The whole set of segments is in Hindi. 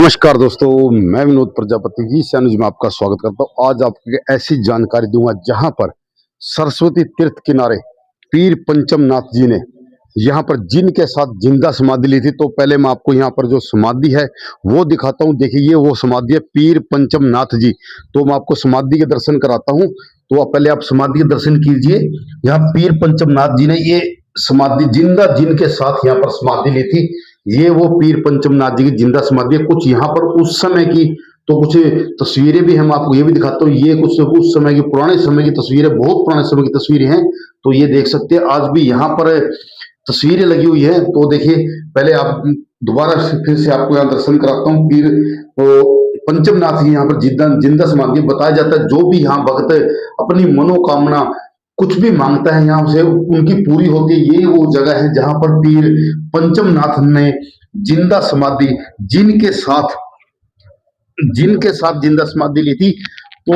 नमस्कार दोस्तों, मैं विनोद प्रजापति की चैनल में आपका स्वागत करता हूँ। आज आपको ऐसी जानकारी दूंगा जहां पर सरस्वती तीर्थ किनारे पीर पंचम नाथ जी ने यहाँ पर जिनके साथ जिंदा समाधि ली थी। तो पहले मैं आपको यहाँ पर जो समाधि है वो दिखाता हूँ। देखिए, ये वो समाधि है पीर पंचम नाथ जी। तो मैं आपको समाधि के दर्शन कराता हूँ। तो पहले आप समाधि के दर्शन कीजिए। यहाँ पीर पंचम नाथ जी ने ये समाधि जिंदा जिनके साथ यहाँ पर समाधि ली थी, ये वो पीर पंचमनाथ जी की जिंदा समाधि है। कुछ यहाँ पर उस समय की तो कुछ तस्वीरें भी हम आपको ये भी दिखाता हूँ। ये कुछ उस समय की पुराने समय की तस्वीरें, बहुत पुराने समय की तस्वीरें हैं। तो ये देख सकते हैं, आज भी यहाँ पर तस्वीरें लगी हुई है। तो देखिए, पहले आप दोबारा फिर से आपको यहाँ दर्शन कराता हूँ। पीर पंचमनाथ जी यहाँ पर जिंदा जिंदा समाधि बताया जाता है। जो भी यहाँ भक्त अपनी मनोकामना कुछ भी मांगता है, यहाँ से उनकी पूरी होती है। ये वो जगह है जहां पर पीर पंचमनाथ ने जिंदा समाधि जिनके साथ जिंदा समाधि ली थी। तो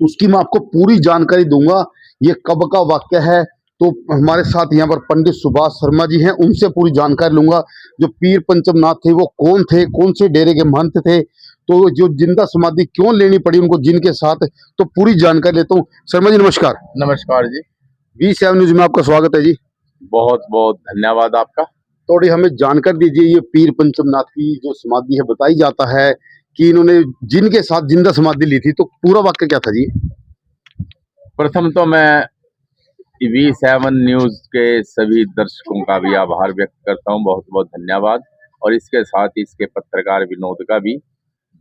उसकी मैं आपको पूरी जानकारी दूंगा। ये कब का वाक्य है। तो हमारे साथ यहाँ पर पंडित सुभाष शर्मा जी हैं, उनसे पूरी जानकारी लूंगा। जो पीर पंचमनाथ थे वो कौन थे, कौन से डेरे के महंत थे, तो जो जिंदा समाधि क्यों लेनी पड़ी उनको जिनके साथ, तो पूरी जानकारी लेता हूँ। शर्मा जी नमस्कार। नमस्कार जी। V7 न्यूज में आपका स्वागत है जी। बहुत बहुत धन्यवाद आपका। थोड़ी हमें जानकारी दीजिए, ये पीर पंचमनाथ की जो समाधि है, बताई जाता है कि इन्होंने जिनके साथ जिंदा समाधि ली थी। तो पूरा वाक्य क्या था जी? प्रथम तो मैं V7 न्यूज के सभी दर्शकों का भी आभार व्यक्त करता हूं, बहुत बहुत धन्यवाद। और इसके साथ ही इसके पत्रकार विनोद का भी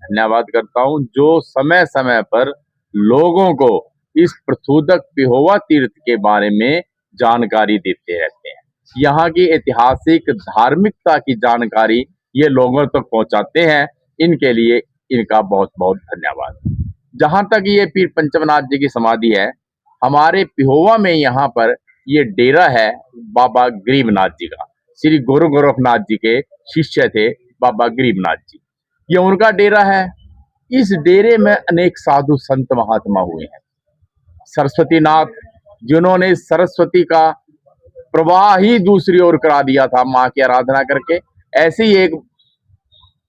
धन्यवाद करता हूं, जो समय समय पर लोगों को इस प्रथुदक पिहोवा तीर्थ के बारे में जानकारी देते रहते हैं। यहाँ की ऐतिहासिक धार्मिकता की जानकारी ये लोगों तक पहुंचाते हैं। इनके लिए इनका बहुत बहुत धन्यवाद। जहां तक ये पीर पंचमनाथ जी की समाधि है, हमारे पिहोवा में यहाँ पर ये डेरा है बाबा गरीबनाथ जी का। श्री गुरु गोरखनाथ जी के शिष्य थे बाबा गरीबनाथ जी, ये उनका डेरा है। इस डेरे में अनेक साधु संत महात्मा हुए हैं। सरस्वती नाथ, जिन्होंने सरस्वती का प्रवाह ही दूसरी ओर करा दिया था माँ की आराधना करके, ऐसे ही एक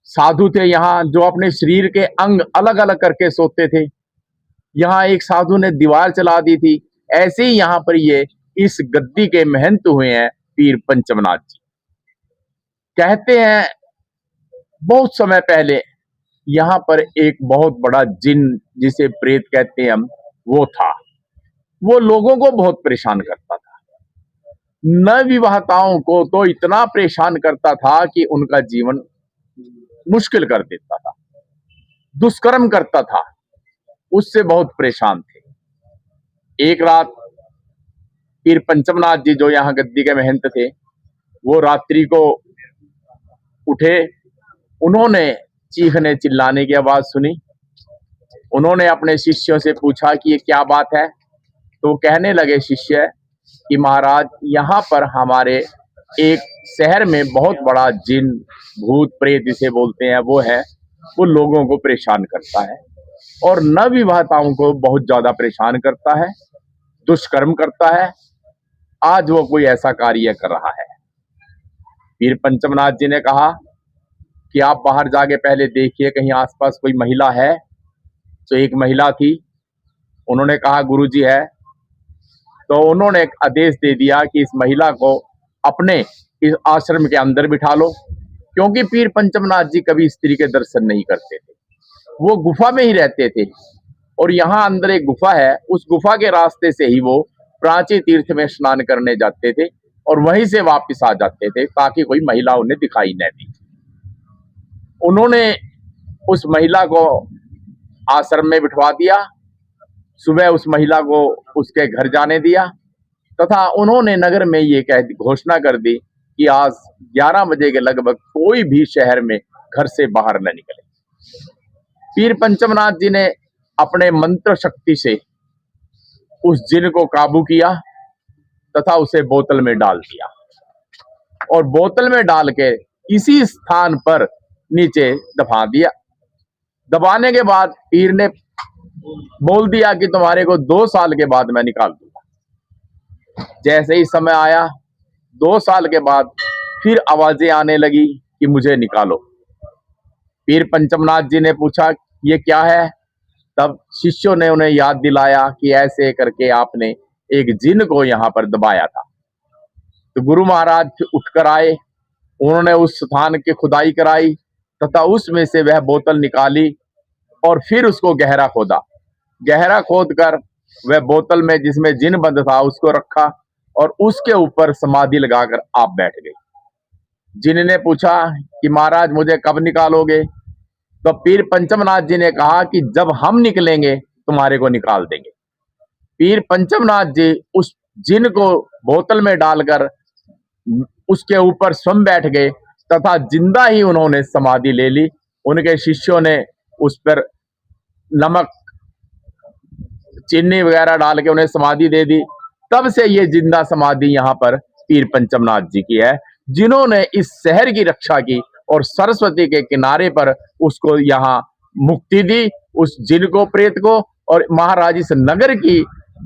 साधु थे यहाँ जो अपने शरीर के अंग अलग अलग करके सोते थे। यहाँ एक साधु ने दीवार चला दी थी। ऐसे ही यहाँ पर ये इस गद्दी के महंत हुए हैं पीर पंचमनाथ जी। कहते हैं बहुत समय पहले यहाँ पर एक बहुत बड़ा जिन, जिसे प्रेत कहते हैं हम, वो था। वो लोगों को बहुत परेशान करता था। नवविवाहिताओं को तो इतना परेशान करता था कि उनका जीवन मुश्किल कर देता था, दुष्कर्म करता था, उससे बहुत परेशान थे। एक रात पीर पंचमनाथ जी, जो यहाँ गद्दी के महंत थे, वो रात्रि को उठे। उन्होंने चीखने चिल्लाने की आवाज सुनी। उन्होंने अपने शिष्यों से पूछा कि ये क्या बात है। तो वो कहने लगे शिष्य कि महाराज, यहाँ पर हमारे एक शहर में बहुत बड़ा जिन, भूत प्रेत जिसे बोलते हैं, वो है। वो लोगों को परेशान करता है और नवविवाहिताओं को बहुत ज्यादा परेशान करता है, दुष्कर्म करता है। आज वो कोई ऐसा कार्य कर रहा है। पीर पंचमनाथ जी ने कहा कि आप बाहर जाके पहले देखिए कहीं आसपास कोई महिला है। तो एक महिला थी। उन्होंने कहा गुरुजी है। तो उन्होंने एक आदेश दे दिया कि इस महिला को अपने इस आश्रम के अंदर बिठा लो, क्योंकि पीर पंचमनाथ जी कभी स्त्री के दर्शन नहीं करते थे। वो गुफा में ही रहते थे और यहाँ अंदर एक गुफा है, उस गुफा के रास्ते से ही वो प्राची तीर्थ में स्नान करने जाते थे और वहीं से वापस आ जाते थे, ताकि कोई महिला उन्हें दिखाई न दी। उन्होंने उस महिला को आश्रम में बिठवा दिया। सुबह उस महिला को उसके घर जाने दिया तथा उन्होंने नगर में ये घोषणा कर दी कि आज 11 बजे के लगभग कोई भी शहर में घर से बाहर न निकले। पीर पंचमनाथ जी ने अपने मंत्र शक्ति से उस जिन को काबू किया तथा उसे बोतल में डाल दिया और बोतल में डाल के इसी स्थान पर नीचे दबा दिया। दबाने के बाद पीर ने बोल दिया कि तुम्हारे को 2 साल के बाद मैं निकाल दूंगा। जैसे ही समय आया, 2 साल के बाद फिर आवाजें आने लगी कि मुझे निकालो। पीर पंचमनाथ जी ने पूछा ये क्या है। तब शिष्यों ने उन्हें याद दिलाया कि ऐसे करके आपने एक जिन को यहाँ पर दबाया था। तो गुरु महाराज उठकर आए, उन्होंने उस स्थान की खुदाई कराई तथा उसमें से वह बोतल निकाली और फिर उसको गहरा खोदा। गहरा खोद कर वह बोतल में जिसमें जिन बंद था उसको रखा और उसके ऊपर समाधि लगाकर आप बैठ गए। जिन ने पूछा कि महाराज मुझे कब निकालोगे। तो पीर पंचमनाथ जी ने कहा कि जब हम निकलेंगे तुम्हारे को निकाल देंगे। पीर पंचमनाथ जी उस जिन को बोतल में डालकर उसके ऊपर स्वयं बैठ गए तथा जिंदा ही उन्होंने समाधि ले ली। उनके शिष्यों ने उस पर नमक चीनी वगैरह डाल के उन्हें समाधि दे दी। तब से ये जिंदा समाधि यहाँ पर पीर पंचमनाथ जी की है, जिन्होंने इस शहर की रक्षा की और सरस्वती के किनारे पर उसको यहाँ मुक्ति दी, उस जिन को, प्रेत को। और महाराज इस नगर की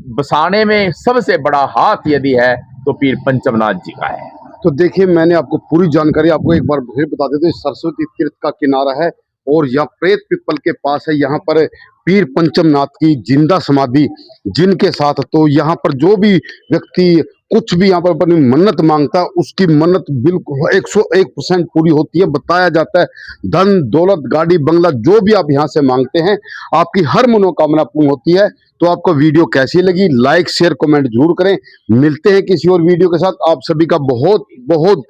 बसाने में सबसे बड़ा हाथ यदि है तो पीर पंचमनाथ जी का है। तो देखिए, मैंने आपको पूरी जानकारी आपको एक बार फिर बता देते, सरस्वती तीर्थ का किनारा है और यहाँ प्रेत पिपल के पास है, यहाँ पर पीर पंचमनाथ की जिंदा समाधि जिनके साथ। तो यहाँ पर जो भी व्यक्ति कुछ भी यहाँ पर अपनी मन्नत मांगता है उसकी मन्नत बिल्कुल 101% पूरी होती है। बताया जाता है धन दौलत गाड़ी बंगला जो भी आप यहाँ से मांगते हैं आपकी हर मनोकामना पूर्ण होती है। तो आपको वीडियो कैसी लगी, लाइक शेयर कमेंट जरूर करें। मिलते हैं किसी और वीडियो के साथ। आप सभी का बहुत बहुत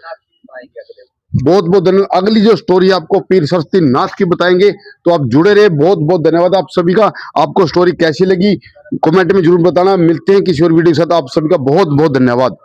धन्यवाद। अगली जो स्टोरी आपको पीर सरस्वती नाथ की बताएंगे, तो आप जुड़े रहे। बहुत बहुत धन्यवाद आप सभी का। आपको स्टोरी कैसी लगी कमेंट में जरूर बताना। मिलते हैं किसी और वीडियो के साथ। आप सभी का बहुत बहुत धन्यवाद।